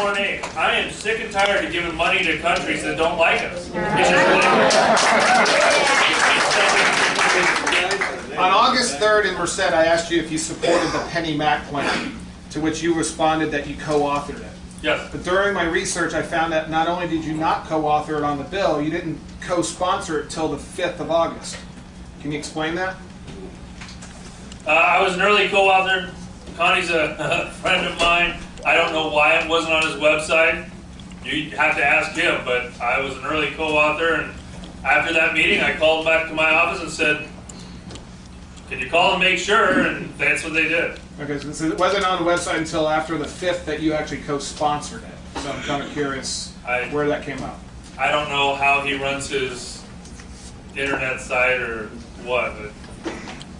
1:8. I am sick and tired of giving money to countries that don't like us. It's just ridiculous. On August 3rd in Merced, I asked you if you supported the Penny Mac plan, to which you responded that you co-authored it. Yes. But during my research, I found that not only did you not co-author it on the bill, you didn't co-sponsor it till the 5th of August. Can you explain that? I was an early co-author. Connie's a friend of mine. I don't know why it wasn't on his website. You have to ask him, but I was an early co-author, and after that meeting, I called back to my office and said, can you call and make sure? And that's what they did. Okay, so it wasn't on the website until after the 5th that you actually co-sponsored it. So I'm kind of curious where that came up. I don't know how he runs his internet site or what, but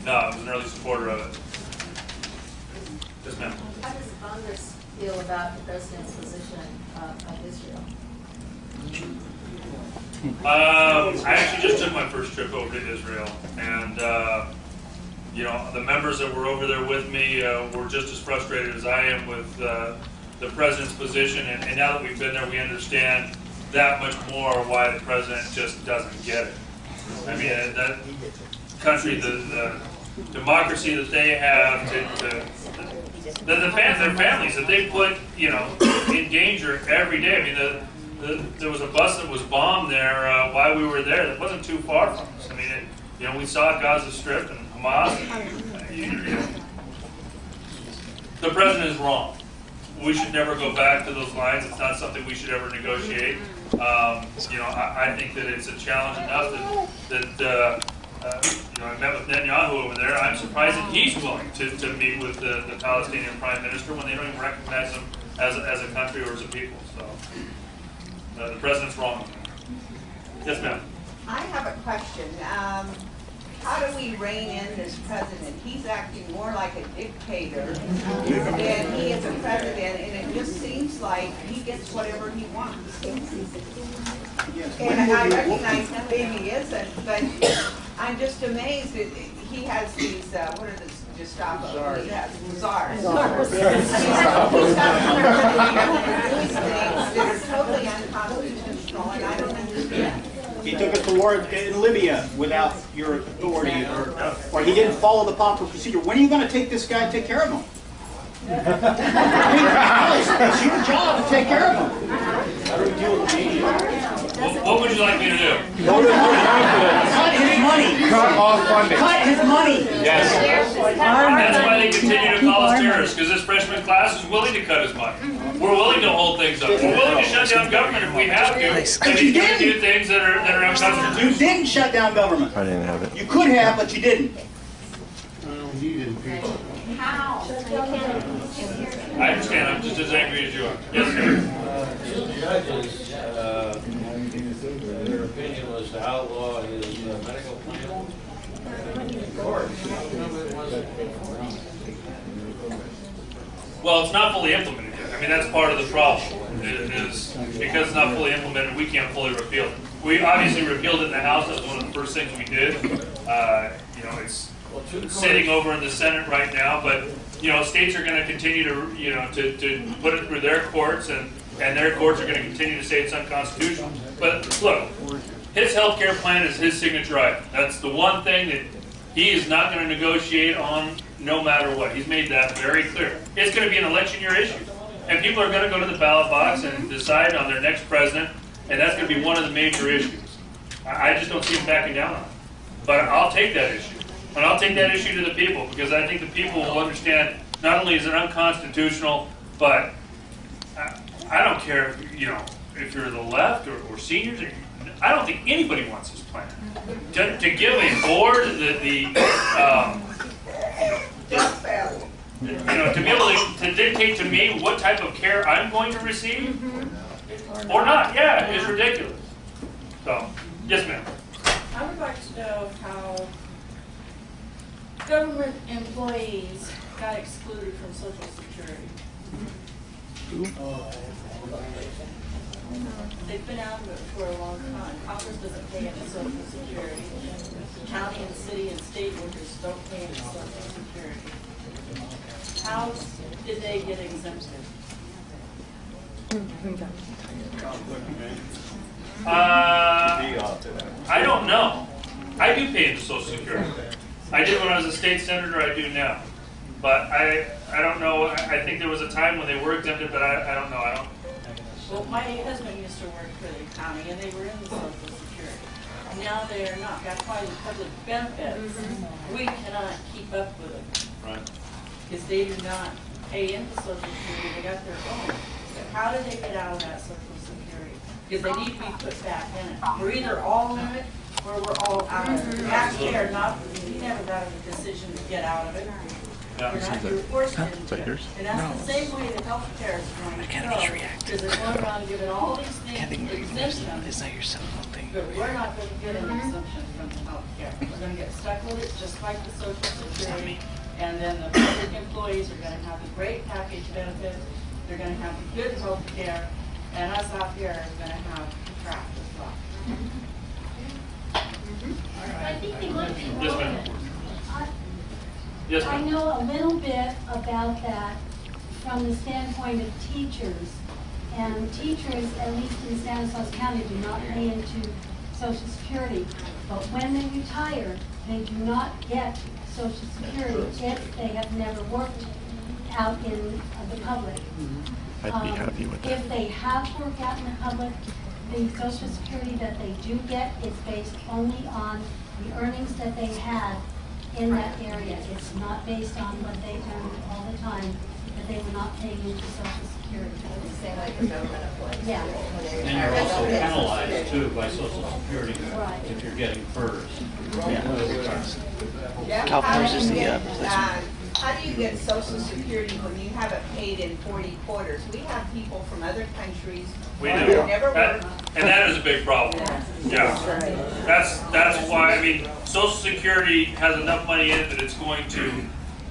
no, I was an early supporter of it. Yes, ma'am. How does Congress feel about the president's position of Israel? I actually just took my first trip over to Israel, and you know, the members that were over there with me were just as frustrated as I am with the president's position. And now that we've been there, we understand that much more why the president just doesn't get it. I mean, that country, the democracy that they have, their families that they put, you know, in danger every day. I mean, there was a bus that was bombed there while we were there. That wasn't too far from us. I mean, you know, we saw Gaza Strip and Hamas. The president is wrong. We should never go back to those lines. It's not something we should ever negotiate. You know, I think that it's a challenge enough that you know, I met with Netanyahu over there. I'm surprised that he's willing to meet with the Palestinian Prime Minister when they don't even recognize them as a country or as a people. So the president's wrong. Yes, ma'am. I have a question. How do we rein in this president? He's acting more like a dictator than he is a president, and it just seems like he gets whatever he wants. And I recognize him, maybe he isn't, but I'm just amazed that he has these, what are the Gestapo? He has czars. He's got these things that are totally unconstitutional, and I don't understand. He took us to war in Libya without your authority, or he didn't follow the proper procedure. When are you going to take this guy and take care of him? It's your job to take care of him. How do we deal with the media? What would you like me to do? Cut his money. Cut off funding. Cut his money. Yes. That's why they continue to call us terrorists, because this freshman class is willing to cut his money. We're willing to hold things up. We're willing to shut down government if we have to. And you can do things that are unconstitutional. You didn't shut down government. I didn't have it. You could have, but you didn't. How? I understand. I'm just as angry as you are. Yes, sir. Two judges, their opinion was to outlaw his medical plan. Of course. Well, it's not fully implemented yet. I mean, that's part of the problem. It is because it's not fully implemented, we can't fully repeal it. We obviously repealed it in the House. That's one of the first things we did. You know, it's sitting over in the Senate right now, but you know, states are going to continue to, you know, to put it through their courts, and their courts are going to continue to say it's unconstitutional. But look, his health care plan is his signature item. That's the one thing that he is not going to negotiate on no matter what. He's made that very clear. It's going to be an election year issue. And people are going to go to the ballot box and decide on their next president, and that's going to be one of the major issues. I just don't see him backing down on it. But I'll take that issue. And I'll take that issue to the people, because I think the people will understand not only is it unconstitutional, but I don't care if, you know, if you're the left or seniors. I don't think anybody wants this plan. To give a board you know, to be able to dictate to me what type of care I'm going to receive or not, yeah, is ridiculous. So, yes, ma'am. I would like to know how government employees got excluded from Social Security. They've been out of it for a long time. Congress doesn't pay any Social Security. County and city and state workers don't pay any Social Security. How did they get exempted? I don't know. I do pay into Social Security. I did when I was a state senator. I do now. But I don't know. I think there was a time when they were exempted, but I don't know. I don't. Well, my husband used to work for the county, and they were in the Social Security. Now they are not. That's why the public benefits, we cannot keep up with it. Right. Because they do not pay into Social Security. They got their own. So how do they get out of that Social Security? Because they need to be put back in it. We're either all in it or we're all out of it. Actually, are not. We never got a decision to get out of it. Yeah. You're not, you're forced into it. And that's the same way the health care is going to go. Because they're going around giving all these things exemptions. But we're not going to get an exemption from the health care. We're going to get stuck with it just like the Social Security. And then the public employees are going to have a great package benefit. They're going to have good health care. And us out here are going to have crap as well. I think they look Yes, ma'am. Yes, I ma'am. know a little bit about that from the standpoint of teachers. And teachers, at least in Stanislaus County, do not pay into Social Security. But when they retire, they do not get Social Security if they have never worked out in the public. I'd be happy with that. If they have worked out in the public, the Social Security that they do get is based only on the earnings that they had in that area. It's not based on what they earned all the time, that they were not paying into Social Security. Yeah. And you're also penalized too by Social Security Right. if you're getting FERS. Jeff, Calpers is the how do you get Social Security when you haven't paid in 40 quarters? We have people from other countries We who do. have never That- worked. and that is a big problem. Yeah. That's why, I mean, Social Security has enough money in it that it's going to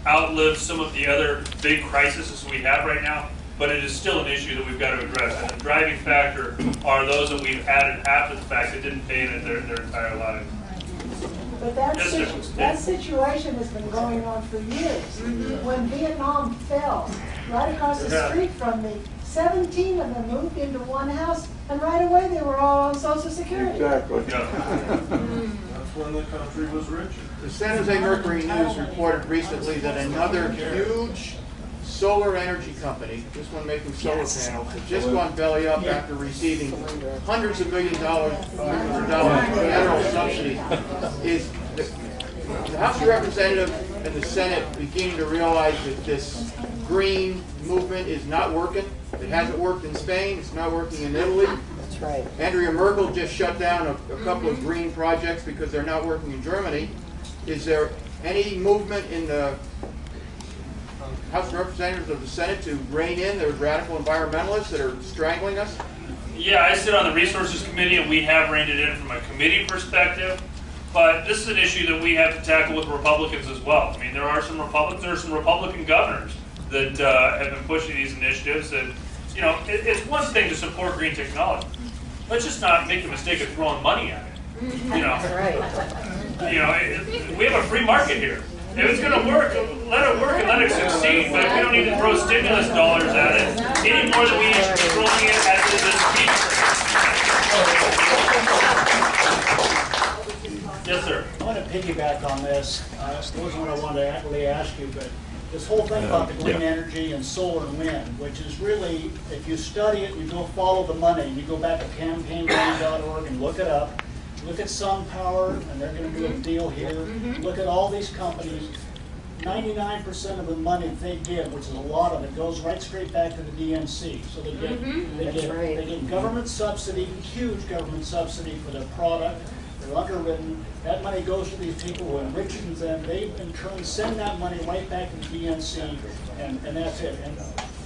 outlive some of the other big crises we have right now, but it is still an issue that we've got to address. And the driving factor are those that we've added after the fact that didn't pay in it their entire lives. But that, Yes, sir. that situation has been going on for years. When Vietnam fell, right across the Yeah. street from me, 17 of them moved into one house, and right away they were all on Social Security. Exactly. Yeah. That's when the country was richer. The San Jose Mercury News reported recently that another huge solar energy company, this one making solar panels, has just gone belly up after receiving hundreds of millions of dollars federal subsidies. Is the House of Representatives and the Senate beginning to realize that this green movement is not working? It hasn't worked in Spain, it's not working in Italy. That's right. Andrea Merkel just shut down a couple of green projects because they're not working in Germany. Is there any movement in the House of Representatives of the Senate to rein in those radical environmentalists that are strangling us? Yeah, I sit on the Resources Committee, and we have reined it in from a committee perspective. But this is an issue that we have to tackle with Republicans as well. I mean, there are some Republican governors that have been pushing these initiatives. And you know, it's one thing to support green technology. Let's just not make the mistake of throwing money at it. You know, That's right. you know, we have a free market here. If it's going to work, let it work and let it succeed. But we don't need to throw stimulus dollars at it any more than we need to be throwing it at this speaker. Yes, sir. I want to piggyback on this. This wasn't what I wanted to actually ask you, but this whole thing about the green energy and solar and wind, which is really, if you study it, you go follow the money. You go back to campaignmoney.org and look it up. Look at SunPower, and they're going to do a deal here. Look at all these companies. 99% of the money they give, which is a lot of it, goes right straight back to the DNC. So they get government subsidy, huge government subsidy for their product. They're underwritten. That money goes to these people who enrich them. They in turn send that money right back to the DNC, and that's it. And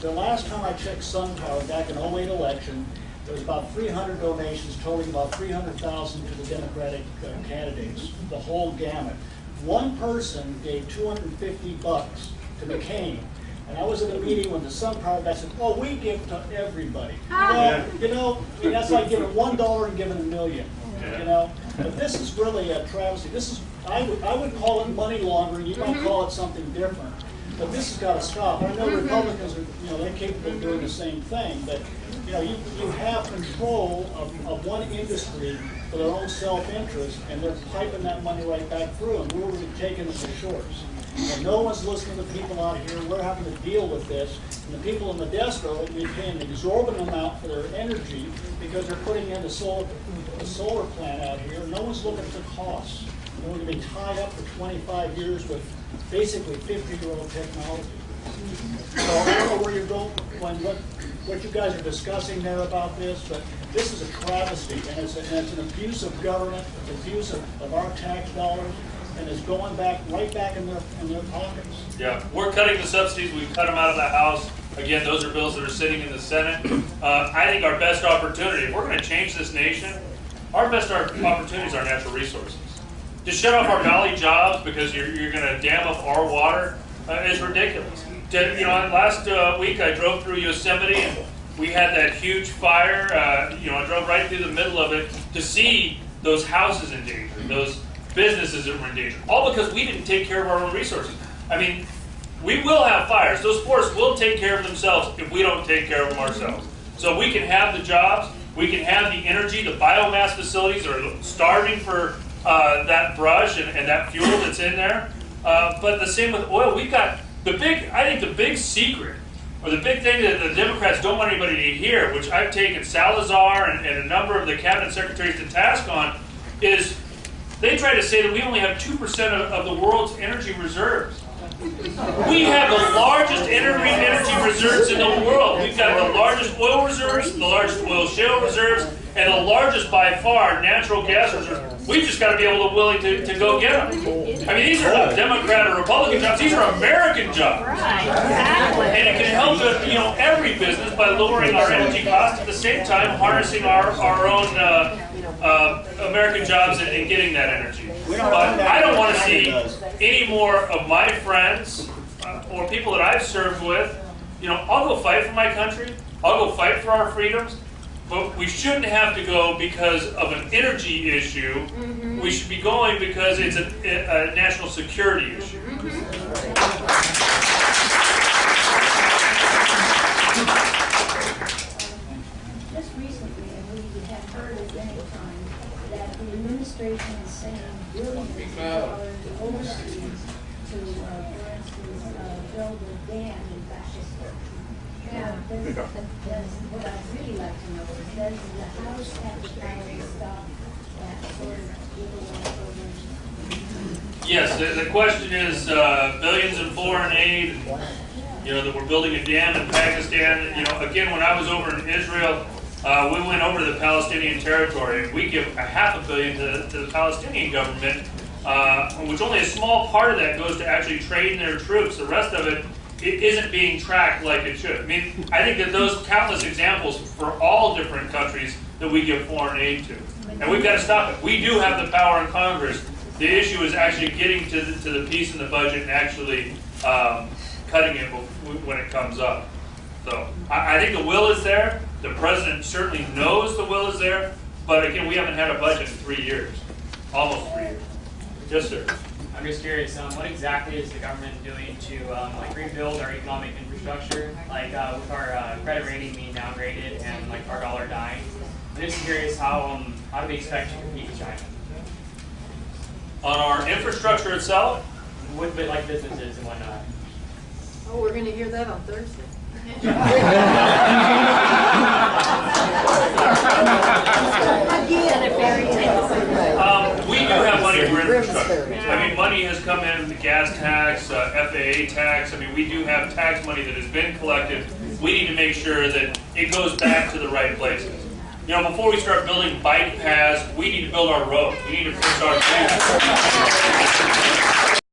the last time I checked SunPower, back in 2008 election, there was about 300 donations, totaling about 300,000 to the Democratic candidates, the whole gamut. One person gave $250 to McCain, and I was at a meeting with the SunPower guy said, "Oh, we give to everybody." Well, you know, I mean, that's like giving $1 and giving $1 million. You know, but this is really a travesty. This is, I would call it money laundering. You might call it something different, but this has got to stop. I know Republicans are, you know, they're capable of doing the same thing, but you have control of one industry for their own self-interest, and they're piping that money right back through, and we're really taking it to shores. And no one's listening to people out here. We're having to deal with this. And the people in Modesto will be paying an exorbitant amount for their energy because they're putting in a solar plant out here. No one's looking at the costs. And we're going to be tied up for 25 years with basically 50-year-old technology. So I don't know where you're going, what you guys are discussing there about this, but this is a travesty, and it's an abuse of government, it's an abuse of our tax dollars, and it's going back right back in their pockets. Yeah, we're cutting the subsidies. We've cut them out of the House. Again, those are bills that are sitting in the Senate. I think our best opportunity, if we're going to change this nation, our best opportunities are natural resources. To shut off our valley jobs because you're going to dam up our water is ridiculous. Last week I drove through Yosemite and we had that huge fire. I drove right through the middle of it to see those houses in danger, those businesses that were in danger, all because we didn't take care of our own resources. I mean, we will have fires. Those forests will take care of themselves if we don't take care of them ourselves. So we can have the jobs, we can have the energy. The biomass facilities are starving for that brush and that fuel that's in there. But the same with oil. We've got I think the big secret, or the big thing that the Democrats don't want anybody to hear, which I've taken Salazar and a number of the cabinet secretaries to task on, is they try to say that we only have 2% of the world's energy reserves. We have the largest energy reserves in the world. We've got the largest oil reserves, the largest oil shale reserves, and the largest by far natural gas reserves. We've just got to be willing to go get them. I mean, these are not Democrat or Republican jobs. These are American jobs. Right, exactly. And it can help every business by lowering our energy costs, at the same time harnessing our own American jobs and getting that energy. But I don't want to see any more of my friends or people that I've served with. I'll go fight for my country. I'll go fight for our freedoms. But we shouldn't have to go because of an energy issue. Mm-hmm. We should be going because it's a national security issue. Just recently, and we have heard at many times, that the administration is saying billions of dollars overseas to, for instance, build a dam in Pakistan. Now, what I'd really like to know is, does the House have the power to stop that sort of giveaway program? Yes, the question is billions in foreign aid, that we're building a dam in Pakistan. Again, when I was over in Israel, we went over to the Palestinian territory. We give $500 million to the Palestinian government, which only a small part of that goes to actually train their troops. The rest of it isn't being tracked like it should. I mean, I think that those countless examples for all different countries that we give foreign aid to. And we've got to stop it. We do have the power in Congress. The issue is actually getting to the piece in the budget and actually cutting it when it comes up. So I think the will is there. The president certainly knows the will is there. But again, we haven't had a budget in 3 years. Almost 3 years. Yes, sir. I'm just curious, what exactly is the government doing to rebuild our economic infrastructure, with our credit rating being downgraded and our dollar dying? I'm just curious how do we expect to compete with China? On our infrastructure itself? With businesses and whatnot. Oh, we're going to hear that on Thursday. We do have money for infrastructure. I mean, money has come in, the gas tax, FAA tax. I mean, we do have tax money that has been collected. We need to make sure that it goes back to the right places. Before we start building bike paths, we need to build our roads. We need to fix our